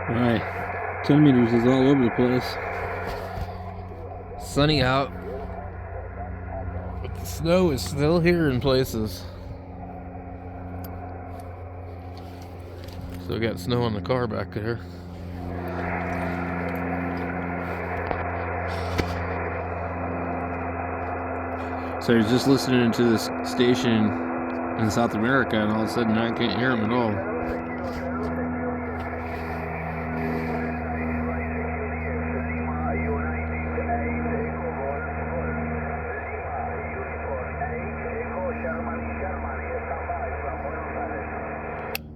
Right. 10 meters is all over the place. Sunny out, but the snow is still here in places. Still got snow on the car back there. So I was just listening to this station in South America, and all of a sudden I can't hear them at all.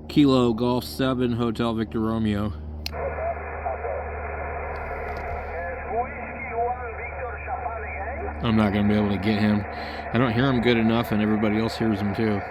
Kilo Golf 7 Hotel Victor Romeo. I'm not going to be able to get him. I don't hear him good enough, and everybody else hears him too.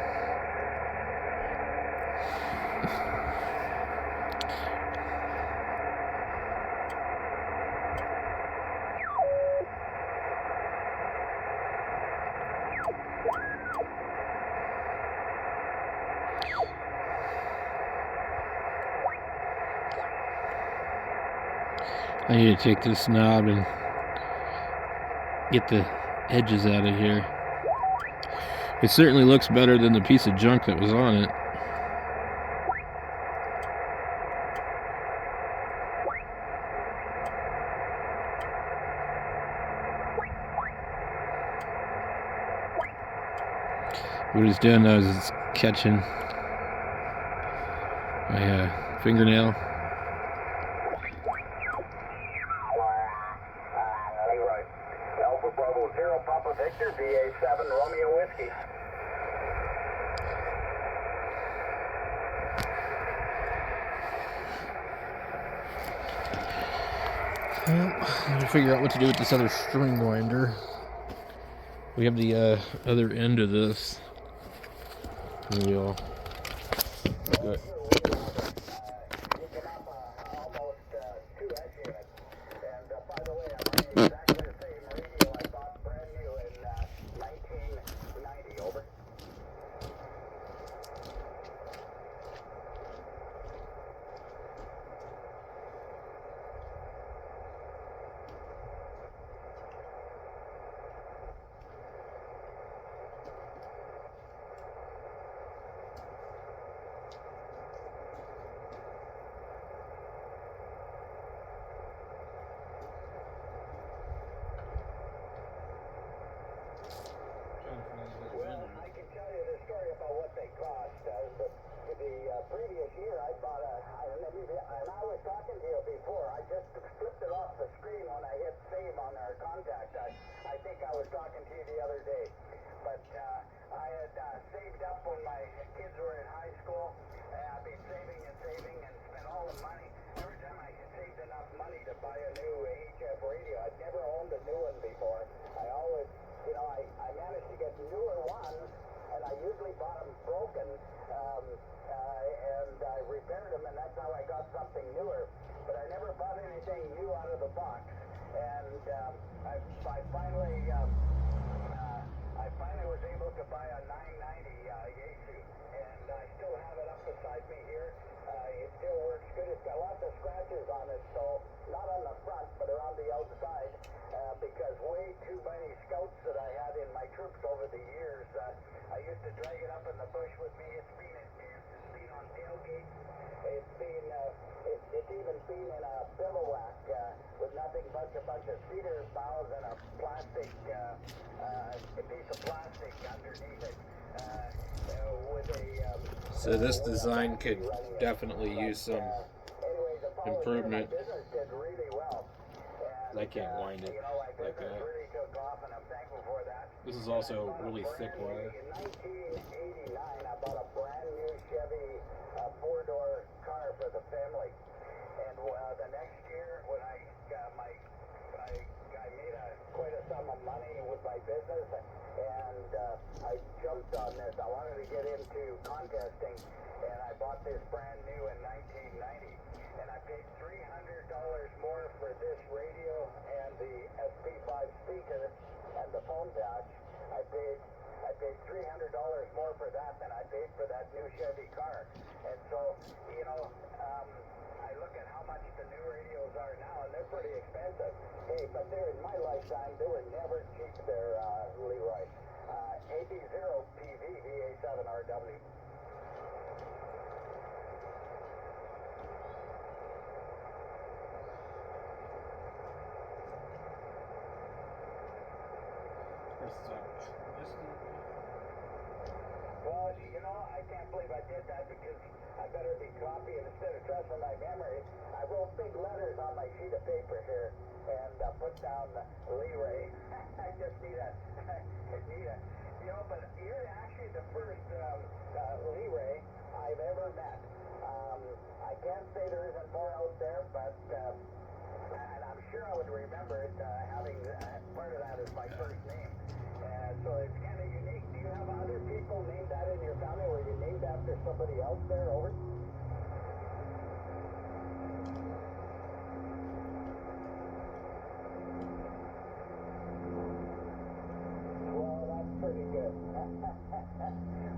I need to take this knob and get the edges out of here. It certainly looks better than the piece of junk that was on it. What it's doing now is it's catching my fingernail. Alpha Bravo 0 Papa Victor, VA7 Romeo Whiskey. Well, I'm gonna figure out what to do with this other string winder. We have the other end of this. Maybe I'll go. Previous year, I bought and I was talking to you before. I just flipped it off the screen when I hit save on our contact. I think I was talking to you the other day. But I had saved up when my kids were in high school. I've been saving and spent all the money. Every time I saved enough money to buy a new HF radio, I'd never owned a new one before. I always, I managed to get newer ones, and I usually bought them broken. And I repaired them, and that's how I got something newer. But I never bought anything new out of the box. And I finally was able to buy a 990 Yaesu, and I still have it up beside me here. It still works good. It's got lots of scratches on it, so not on the front, but around the outside, because way too many scouts that I had in my troops over the years, I used to drag it up in the bush with me. It's been on tailgates. It's even been in a bivouac with nothing but a bunch of cedar boughs and a plastic, a piece of plastic underneath it. So this design could definitely use some improvement. I can't wind it like that. This is also really thick wire. In 1989, I bought a brand new Chevy four-door car for the family. And the next year, when I made quite a sum of money with my business, and I jumped on this. I wanted to get into contesting, and I bought this brand new in 1990. And I paid $300 more for this radio and the SP5 speaker and the phone patch. I paid $300 more for that than I paid for that new Chevy car. And so, I look at how much pretty expensive. Hey, but they're in my lifetime, they were never cheap. They're Leroy. AB0PV VA7RW. Well, you know, I can't believe I did that because I better be copying instead of trusting my memory. I wrote big letters on my sheet of paper here and put down Leroy. I just need a, you know, but you're actually the first Leroy I've ever met. I can't say there isn't more out there, but and I'm sure I would remember it having part of that as my first name. So it's kind of unique. Do you have other people named that in your family where you named after somebody else there? Over? Well, that's pretty good.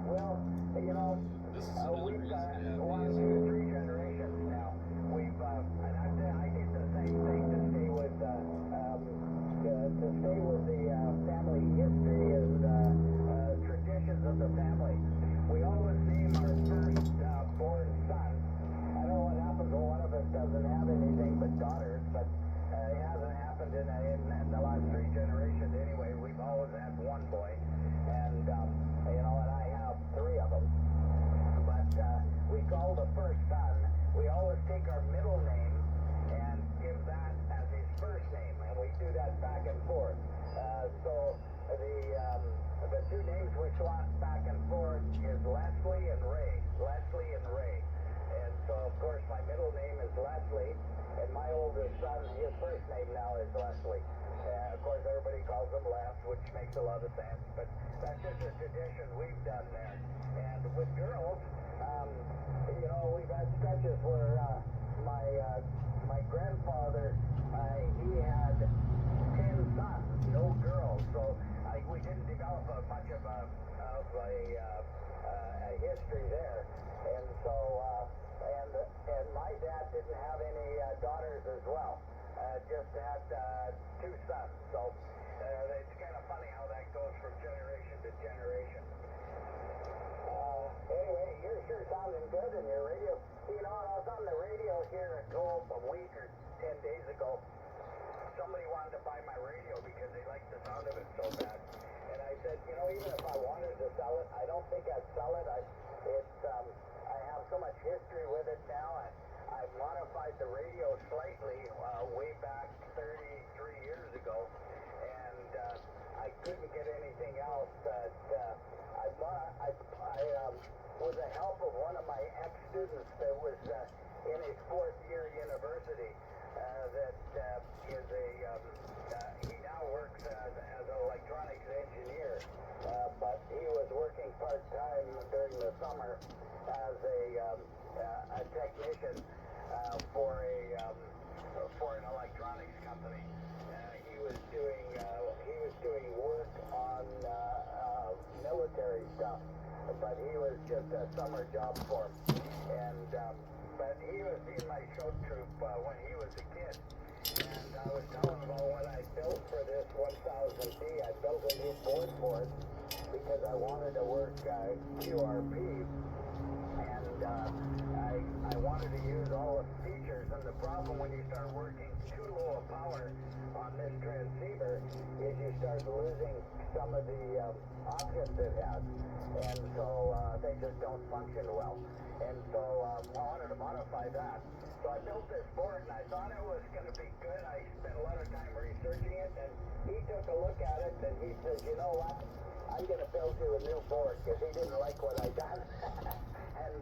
Well, you know, we've got 1, 2, 3 generations now. We've, and I did the same thing to stay with the family history and traditions of the family. We always name our first born son. I don't know what happens when one of us doesn't have anything but daughters, but it hasn't happened in the last 3 generations anyway. We've always had one boy, and you know, and I have 3 of them. But we call the first son, we always take our middle name and give that as his first name, and we do that back and forth. So the 2 names we swap back and forth is Leslie and Ray. Leslie and Ray. And so, of course, my middle name is Leslie, and my oldest son, his first name now is Leslie. Of course, everybody calls him Les, which makes a lot of sense, but that's just a tradition we've done there. And with girls, you know, we've had stretches where my grandfather, he had 10 sons, no girls, so we didn't develop much of a history there. And so, and my dad didn't have any daughters as well, just had 2 sons. So it's kind of funny how that goes from generation to generation. Anyway, you're sure sounding good in your radio. You know, I was on the radio here at Gulf a week or 10 days ago. Somebody wanted to buy my radio because they liked the sound of it so bad. And I said, you know, even if I wanted to sell it, I don't think I'd sell it. I have so much history with it now. I modified the radio slightly way back 33 years ago, and I couldn't get anything else. With the help of one of my ex-students that was in his 4th year university, he now works as an electronics engineer, but he was working part-time during the summer as a technician for an electronics company. He was doing work on military stuff, but he was just a summer job for him. And but he was in my show troupe when he was a kid. And I was telling him about what I built for this 1000D. I built a new board for it because I wanted to work QRP. And I wanted to use all the features. And the problem when you start working too low a power on this transceiver is you start losing some of the options it has. And so they just don't function well. And so I wanted to modify that. So I built this board, and I thought it was going to be good. I spent a lot of time researching it, and he took a look at it, and he said, you know what, I'm going to build you a new board, because he didn't like what I done. And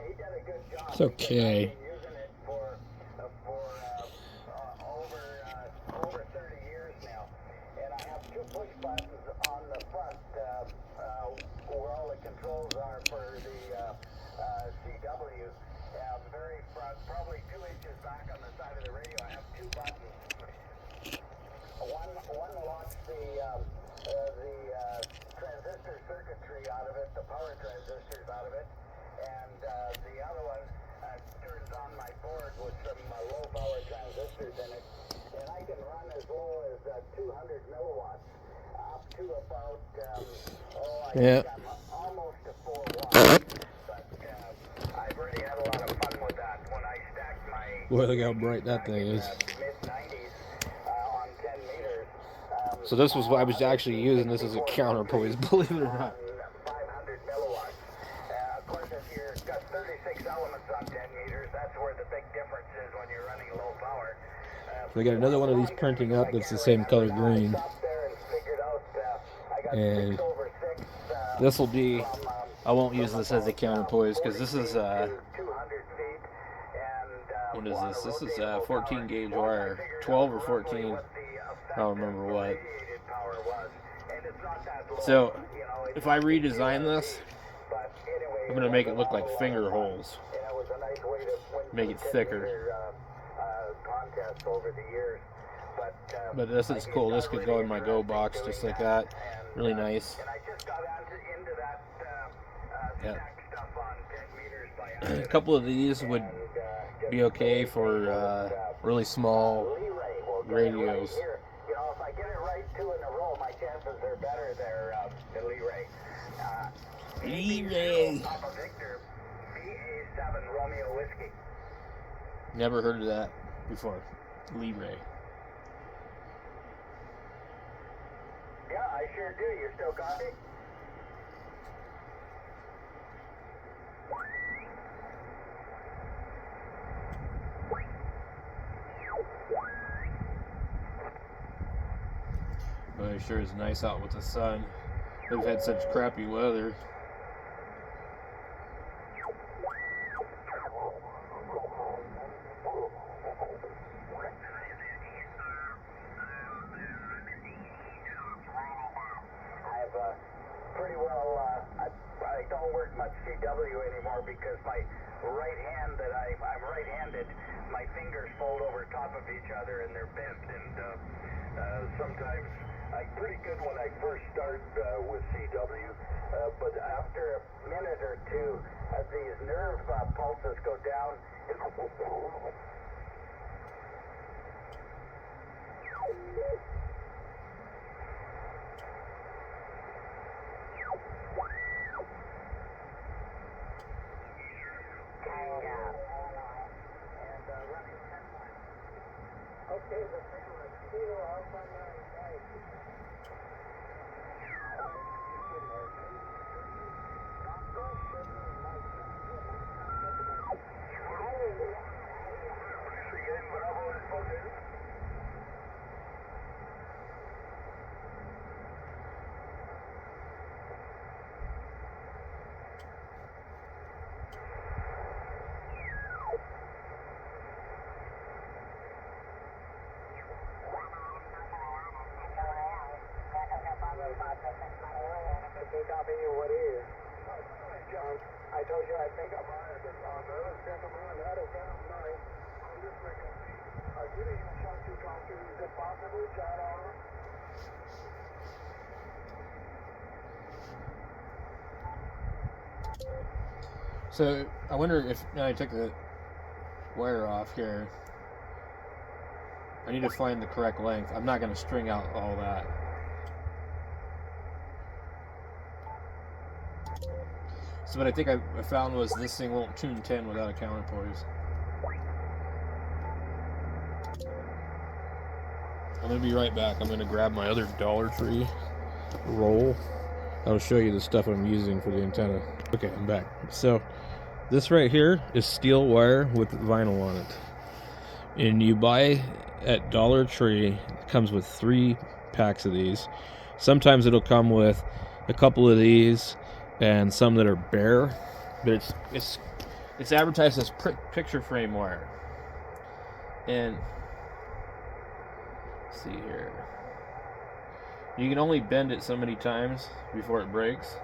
he did a good job. It's okay. I've been using it for over 30 years now. And I have 2 push buttons on the front where all the controls are for the CW. Very front, probably 2 inches back on the side of the radio. I have 2 buttons. One locks the transistor circuitry out of it, the power transistors out of it, and the other one turns on my board with some low power transistors in it. to about, Yeah. almost to 4 watts. But I've already had a lot of fun with that. When I stacked my Boy, look how bright that thing is. mid-90s on 10 meters, So this was what I was actually using this as a counterpoise, believe it or not. 500 milliwatts. Of course, if you've got 36 elements on 10 meters, that's where the big difference is when you're running low power. So I got another one of these printing up that's the same color green. And this will be, I won't use this as a counterpoise because this is, what is this? This is 14 gauge wire, 12 or 14, I don't remember what. So if I redesign this, I'm going to make it look like finger holes, make it thicker. But this is cool. This could go in my Go box just like that. Really nice. Yeah. A couple of these would be okay for really small radios. You know, if I get it right 2 in a row, my chances are better there than Lee Ray. Papa Victor, VA7 Romeo Whiskey. Never heard of that before. Lee Ray. Yeah, I sure do. You're still copy? Well, it sure is nice out with the sun. We've had such crappy weather. Pretty well, I don't work much CW anymore because my right hand I'm right-handed, my fingers fold over top of each other and they're bent, and sometimes I'm pretty good when I first start with CW, but after a minute or two, as these nerve pulses go down, okay, the camera's still up on my side. Copy what is. John, I told you I'd make up my mind on the other gentleman that account tonight. I'm just making giving him a chance to talk to. Is it possible, John Oliver? So I wonder if now I took the wire off here. I need to find the correct length. I'm not going to string out all that. So what I think I found was this thing won't tune 10 without a counterpoise. I'm going to be right back. I'm going to grab my other Dollar Tree roll. I'll show you the stuff I'm using for the antenna. Okay, I'm back. So this right here is steel wire with vinyl on it. And you buy at Dollar Tree, it comes with 3 packs of these. Sometimes it'll come with a couple of these and some that are bare, but it's advertised as picture frame wire. And let's see here, you can only bend it so many times before it breaks.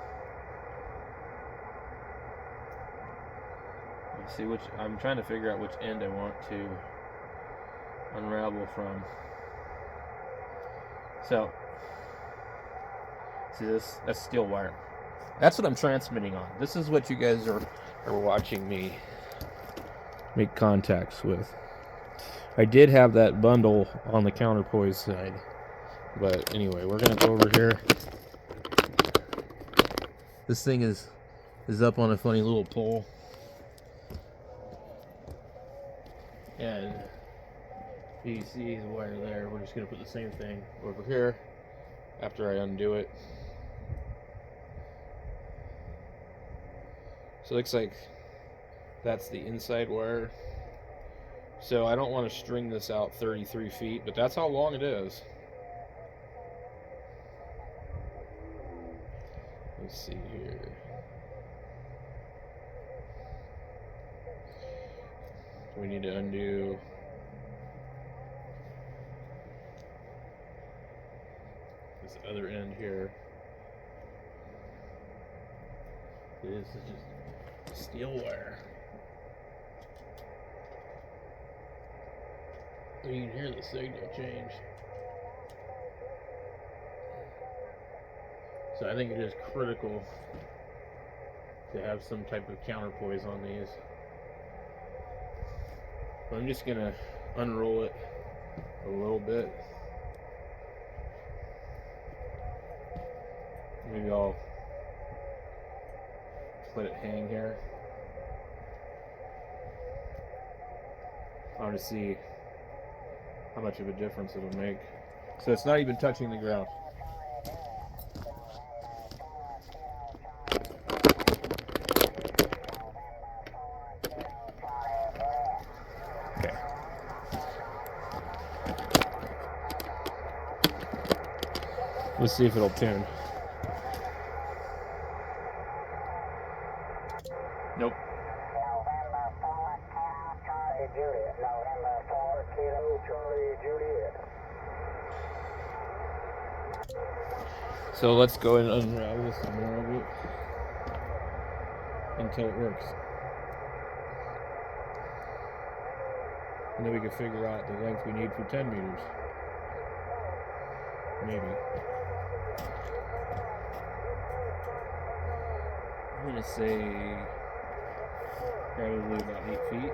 Let's see which, I'm trying to figure out which end I want to unravel from. So see this, that's steel wire. That's what I'm transmitting on. This is what you guys are watching me make contacts with. I did have that bundle on the counterpoise side, But anyway, we're gonna go over here. This thing is up on a funny little pole. And you can see the wire there. We're just gonna put the same thing over here after I undo it. So it looks like that's the inside wire. So I don't want to string this out 33 feet, but that's how long it is. Let's see here. We need to undo this other end here. This is just steel wire. You can hear the signal change. So I think it is critical to have some type of counterpoise on these. I'm just gonna unroll it a little bit. Maybe I'll just let it hang here. I want to see how much of a difference it'll make. So it's not even touching the ground. Okay. Let's see if it'll tune. Nope. So let's go and unravel some more of it until it works. And then we can figure out the length we need for 10 meters. Maybe. I'm going to say probably about 8 feet.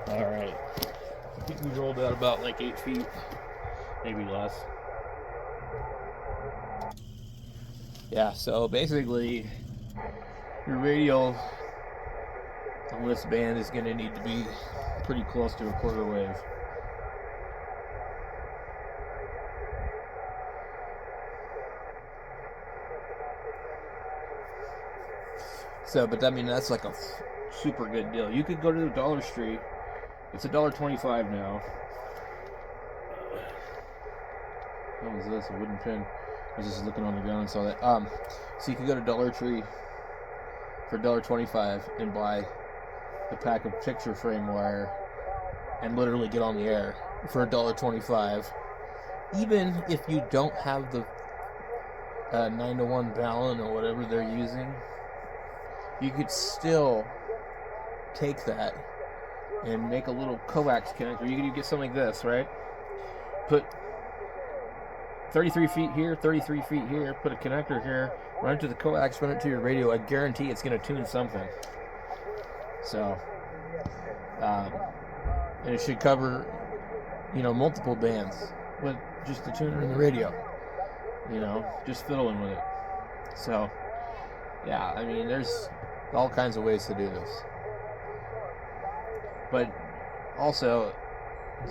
Alright, I think we rolled out about like 8 feet, maybe less. Yeah, so basically your radial on this band is going to need to be pretty close to a quarter wave. So, but I mean, that's like a super good deal. You could go to the Dollar Tree. It's $1.25 now. What was this? A wooden pin. I was just looking on the ground and saw that. So you could go to Dollar Tree for $1.25 and buy a pack of picture frame wire and literally get on the air for $1.25. Even if you don't have the 9-to-1 balun or whatever they're using, you could still take that and make a little coax connector. You could get something like this, right? Put 33 feet here, 33 feet here, put a connector here, run it to the coax, run it to your radio. I guarantee it's going to tune something. So, and it should cover, multiple bands with just the tuner and the radio. Just fiddling with it. So, yeah, I mean, there's all kinds of ways to do this. But also,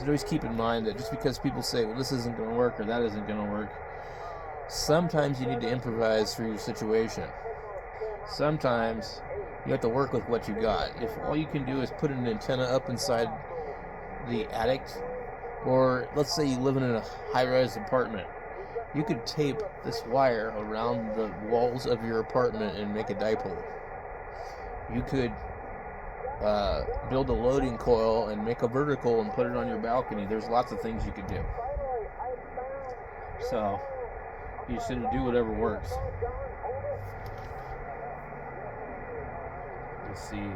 always keep in mind that just because people say, well, this isn't going to work or that isn't going to work, sometimes you need to improvise for your situation. Sometimes you have to work with what you got. If all you can do is put an antenna up inside the attic, or let's say you live in a high-rise apartment, you could tape this wire around the walls of your apartment and make a dipole. You could build a loading coil and make a vertical and put it on your balcony. There's lots of things you can do. So you just need to do whatever works. Let's see.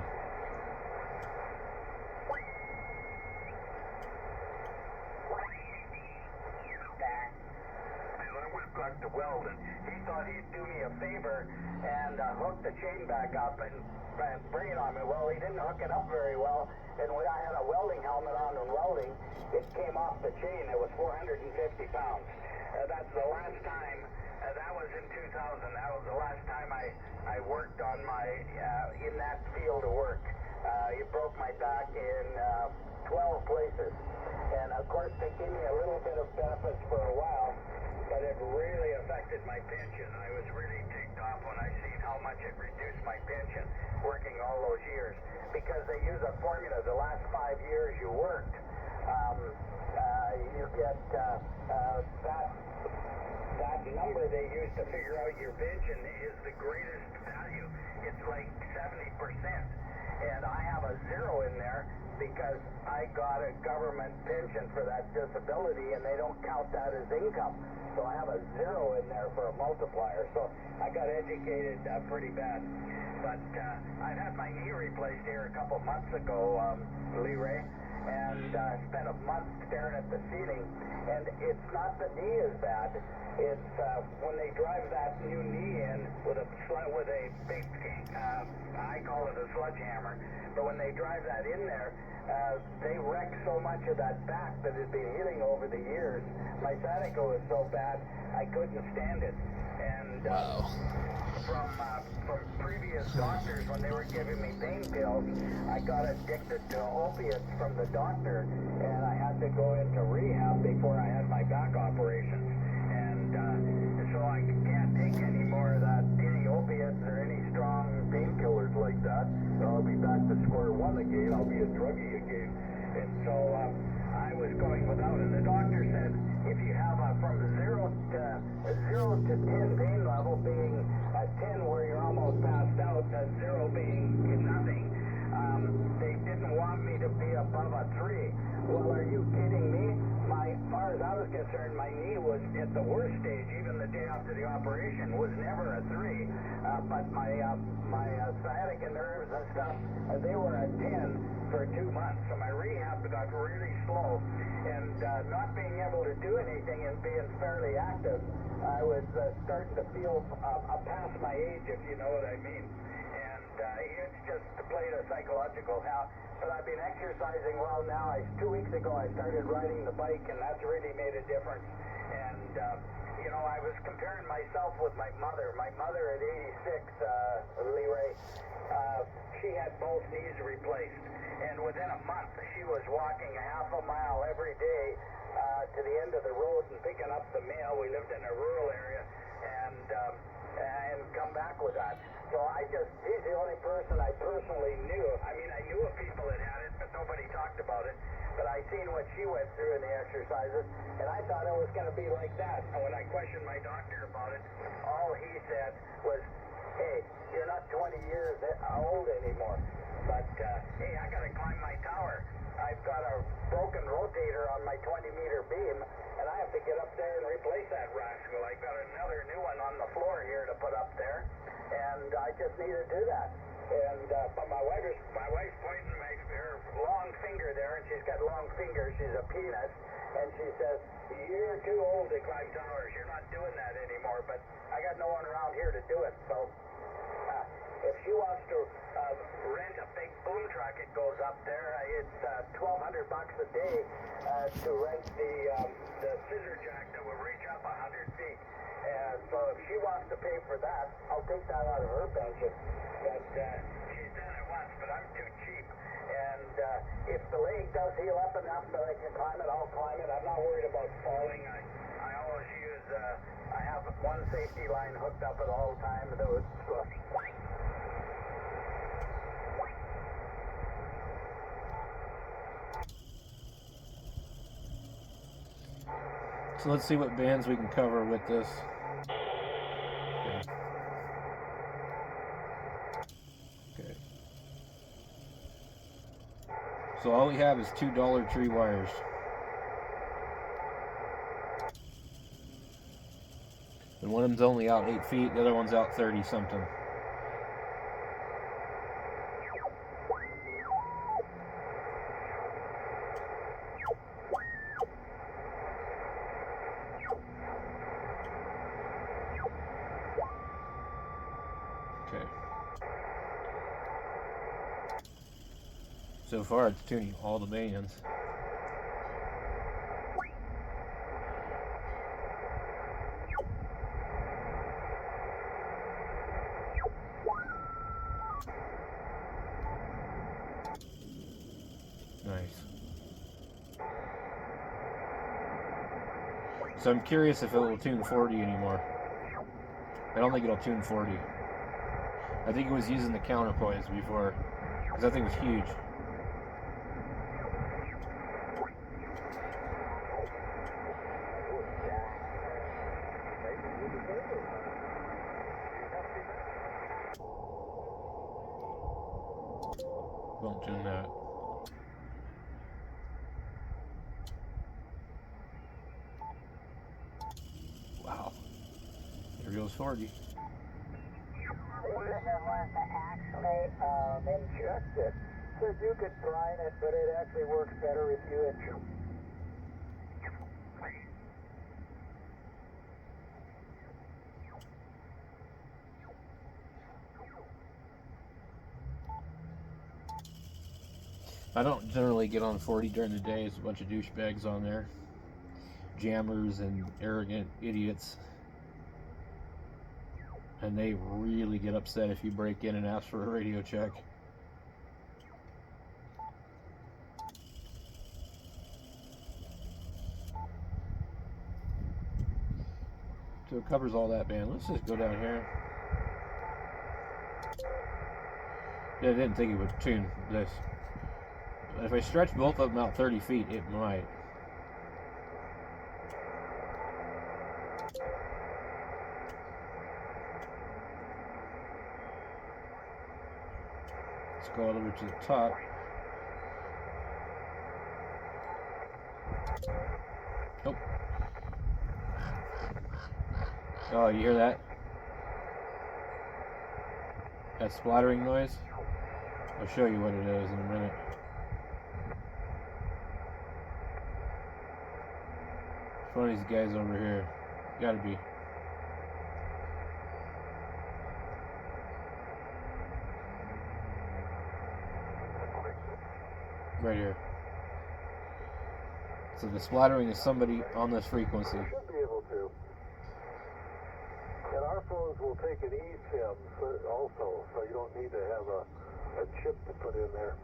Back to Weldon. He thought he'd do me a favor and hook the chain back up and bring it on me. Well, he didn't hook it up very well, and when I had a welding helmet on and welding, it came off the chain. It was 450 pounds. That's the last time, that was in 2000, that was the last time I worked on my, in that field of work. It broke my back in 12 places. And of course, they gave me a little bit of benefits for a while, but it really affected my pension. I was really ticked off when I seen how much it reduced my pension working all those years, because they use a formula. The last 5 years you worked, you get that number they use to figure out your pension is the greatest value. It's like 70%, and I have a 0 in there because I got a government pension for that disability, and they don't count that as income. So I have a 0 in there for a multiplier. So I got educated pretty bad. But I've had my knee replaced here a couple months ago, Leray, and spent a month staring at the ceiling. And it's not the knee is bad. It's when they drive that new knee in with a big, I call it a sledgehammer. But when they drive that in there, they wreck so much of that back that had been healing over the years. My sciatica was so bad I couldn't stand it. And from previous doctors, when they were giving me pain pills, I got addicted to opiates from the doctor, and I had to go into rehab before I had my back operations. And so I can't take any more of that, any opiates or any strong painkillers like that. So I'll be back to square one again. I'll be a druggie again. And so I was going without, and the doctor said if you have from 0 to 10 pain level, being a 10 where you're almost passed out, a 0 being nothing, they didn't want me to be above a 3. Well, are you kidding me? As far as I was concerned, my knee was at the worst stage, even the day after the operation, was never a 3. But my sciatica nerves and stuff, they were a 10 for 2 months. So my rehab got really slow, and not being able to do anything and being fairly active, I was starting to feel past my age, if you know what I mean. And it's just played a psychological now. But I've been exercising well now. 2 weeks ago I started riding the bike, and that's really made a difference. And I was comparing myself with my mother. My mother at 86, Leray, she had both knees replaced. And within a month, she was walking a half a mile every day to the end of the road and picking up the mail. We lived in a rural area, and come back with that. So she's the only person I personally knew. I mean, I knew of people that had it, but nobody talked about it. But I seen what she went through in the exercises, and I thought it was going to be like that. And when I questioned my doctor about it, all he said was, hey, you're not 20 years old anymore. But, hey, I got to climb my tower. I've got a broken rotator on my 20-meter beam, and I have to get up there and replace that rascal. I got another new one on the floor here to put up there, and I just need to do that. And but my wife's pointing her long finger there, and she's got long fingers. She's a pianist, and she says, "You're too old to climb towers. You're not doing that anymore." But I got no one around here to do it, so. If she wants to rent a big boom truck, it goes up there. It's $1,200 a day to rent the scissor jack that will reach up 100 feet. And so if she wants to pay for that, I'll take that out of her pension. But she's done it once, but I'm too cheap. And if the leg does heal up enough that I can climb it, I'll climb it. I'm not worried about falling. I always use, I have one safety line hooked up at all times. So let's see what bands we can cover with this. Okay. So all we have is 2 Dollar Tree wires. And one of them's only out 8 feet, the other one's out 30 something. Okay. So far it's tuning all the bands. Nice. So I'm curious if it will tune 40 anymore. I don't think it'll tune 40. I think it was using the counterpoise before, because that thing was huge. Won't tune that. Wow. There goes 40. Inject it. Said you could brine it, but it actually works better if you inject. I don't generally get on 40 during the day. There's a bunch of douchebags on there. Jammers and arrogant idiots. And they really get upset if you break in and ask for a radio check. So it covers all that band. Let's just go down here. Yeah, I didn't think it would tune this. If I stretch both of them out 30 feet, it might. Let's go all over to the top. Oh. Oh, you hear that? That splattering noise? I'll show you what it is in a minute. It's one of these guys over here. Gotta be. Right here. So the splattering is somebody on this frequency. You should be able to. And our phones will take an eSIM also, so you don't need to have a chip to put in there.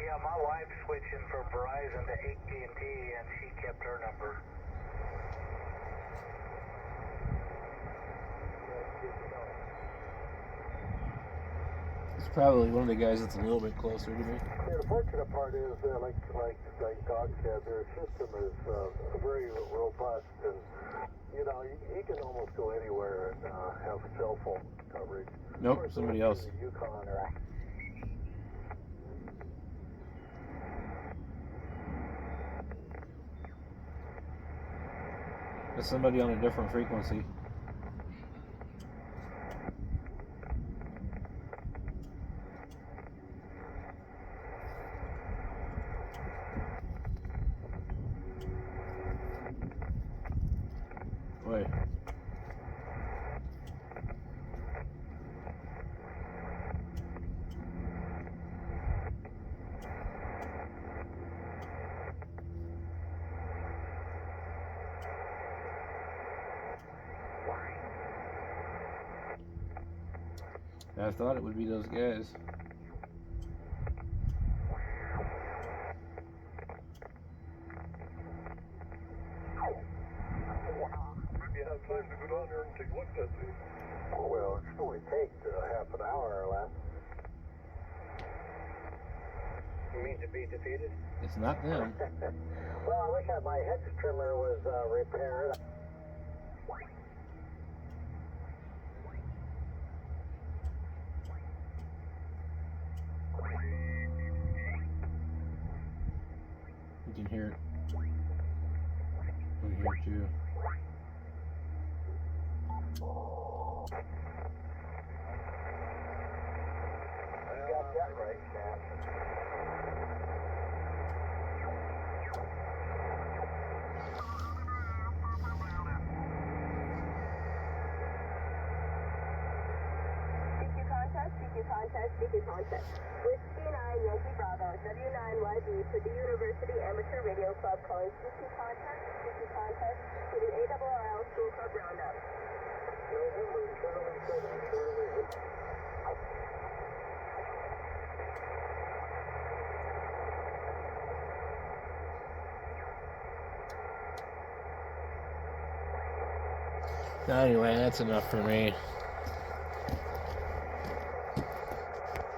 Yeah, my wife's switching from Verizon to AT&T, and she kept her number. It's probably one of the guys that's a little bit closer to me. Yeah, the fortunate part is, like Doc said, their system is very robust, and you know, you can almost go anywhere and have cell phone coverage. Nope, somebody else. The Yukon or It's somebody on a different frequency. Wait. I thought it would be those guys. you have time to go down there and take a look at that thing. Well, it should only take half an hour or less. You mean to be defeated? It's not them. Well, I wish that my hedge trimmer was repaired. hear it on here too. CQ contest. Whiskey 9 Yankee Bravo, W9YB to the University Amateur Radio Club calling CQ contest to the ARRL School Club Roundup. November Charlie 7, Charlie 8. Anyway, that's enough for me.